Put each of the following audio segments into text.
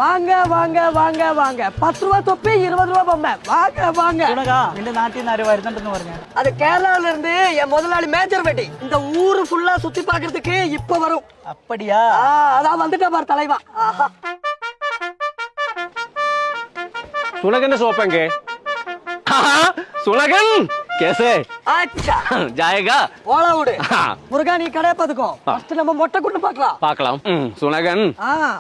வாங்க வாங்க வாங்க வாங்க 10 ரூபா தொப்பி 20 ரூபா பொம்மை வாங்க வாங்க നിന്റെ നാട്ടിൽ നിന്ന് ആര് വരുന്നുണ്ടെന്ന് പറഞ്ഞു அது கேரளால இருந்து என் முதலாளி மேஜர் வெட்டி இந்த ஊரு ஃபுல்லா சுத்தி பாக்குறதுக்கு இப்ப வரும் அப்படியா அதான் வந்துட்டா பாரு தலைவா सुलगन शॉप है सुलगन कैसे अच्छा जाएगा ஓலா விடு முருகா நீ கடைய பாத்துக்கோ ஃபர்ஸ்ட் நம்ம மொட்டை குண்டு பார்க்கலாம் பார்க்கலாம் സുലഗൻ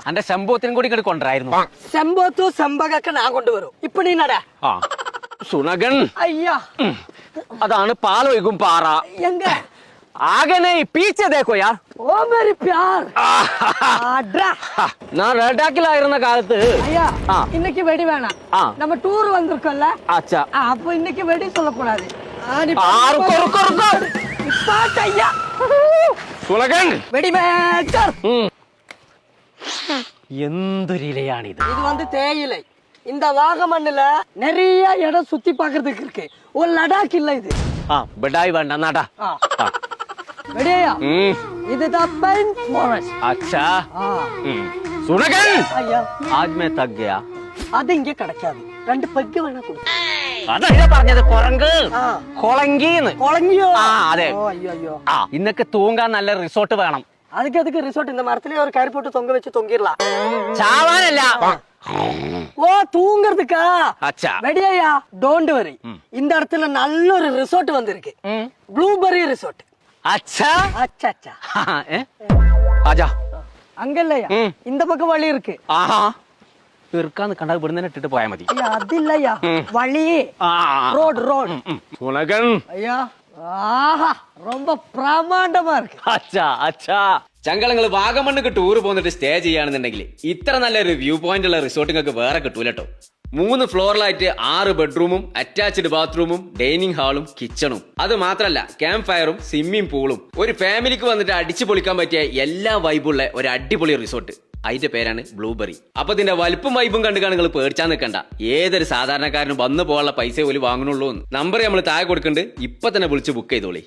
അന്റെ ശംഭവത്തിനും കൂടി ഇങ്ങോട്ട് കൊണ്ടുവരായിരുന്നു செம்போத்து செம்பகக்க நான் கொண்டு வரும் இப்ப நீ நட സുലഗൻ ஐயா അതാണ് പാലൊഴുകും പാറ எங்க आगे नहीं पीछे देखो यार ஓ மேரி பியார் ஆட்ரா நான் லடாக்கிலாയിരുന്ന കാലത്ത് ஐயா இன்னைக்கு வெடி வேணாம் நம்ம டூர் வந்திருக்கோம்ல അച്ഛാ அப்ப இன்னைக்கு வெடி சொல்லக்கூடாது ஐயா സുലഗൻ வெடி மேக்கர் എന്തൊരു ഇലയാണിത് இது வந்து தேயிலை இந்த வாகமண்ணுல நிறைய இடம் சுத்தி பாக்குறதுக்கு இருக்கு ஒரு லடாக் இல்ல இது ബഡായി വേണ്ട നാടാ வெடியா இதுதான் பைன் ஃபாரஸ்ட் अच्छा സുലഗൻ ஐயா आज मैं थक गया அது இங்க கிடைக்காது ரெண்டு பெഗ് வேணா கொடு അതല്ല പറഞ്ഞത് കുരങ്ക് കൊളങ്കിന്ന് குழங்கியோ അതെ ஐயோ ஐயோ ഇന്നൊക്കെ തൂങ്ങാൻ നല്ല റിസോർട്ട് വേണം அதுக்கு ரிசோர்ட் இந்த மரத்திலே ஒரு கயிறு போட்டு தொங்க வச்சு தொங்கிடலாம் ചാവാനല്ല ஓ தூங்குறதுக்கா അച്ഛാ வெடியா டோன்ட் வரி இந்த இடத்துல நல்ல ஒரு ரிசோர்ட் வந்திருக்கு ப்ளூபெர்ரி ரிசோர்ட் അച്ഛാ அச்சா அச்சா ആജാ அங்க இல்லையா இந்த பக்கம் வழி இருக்கு ആഹാ തീർക്കാന്ന് കണ്ടാൽ ഇവിടുന്ന് തന്നെ ഇട്ടിട്ട് പോയാ മതി ஐயா அது இல்லையா வழி ரோட் ரோட் സുലഗൻ ஐயா ஆஹா ரொம்ப பிரமாண்டமா இருக்கு അച്ഛാ അച്ഛാ ചങ്കളങ്ങൾ വാഗമണ്ണൊക്കെ ടൂർ പോന്നിട്ട് സ്റ്റേ ചെയ്യുകയാണെന്നുണ്ടെങ്കിൽ ഇത്ര നല്ലൊരു വ്യൂ പോയിന്റ് ഉള്ള റിസോർട്ടുകൾക്ക് വേറെ കിട്ടൂലട്ടോ 3 ഫ്ലോറിലായിട്ട് 6 ബെഡ്റൂമും അറ്റാച്ച്ഡ് ബാത്റൂമും ഡൈനിങ് ഹാളും കിച്ചണും അത് മാത്രല്ല ക്യാമ്പ് ഫയറും സ്വിമ്മിംഗ് പൂളും ഒരു ഫാമിലിക്ക് വന്നിട്ട് അടിച്ചു പൊളിക്കാൻ പറ്റിയ എല്ലാ വൈബുള്ള ഒരു അടിപൊളി റിസോർട്ട് അതിന്റെ പേരാണ് ബ്ലൂബെറി അപ്പൊ ഇതിന്റെ വലുപ്പം വൈബും കണ്ടുകാണ് നിങ്ങൾ പേടിച്ചാൽ നിൽക്കണ്ട ഏതൊരു സാധാരണക്കാരനും വന്നു പോകാനുള്ള പൈസ പോലും വാങ്ങണുള്ളൂ നമ്പർ നമ്മൾ താഴെ കൊടുക്കുന്നുണ്ട് ഇപ്പൊ തന്നെ വിളിച്ച് ബുക്ക് ചെയ്തോളി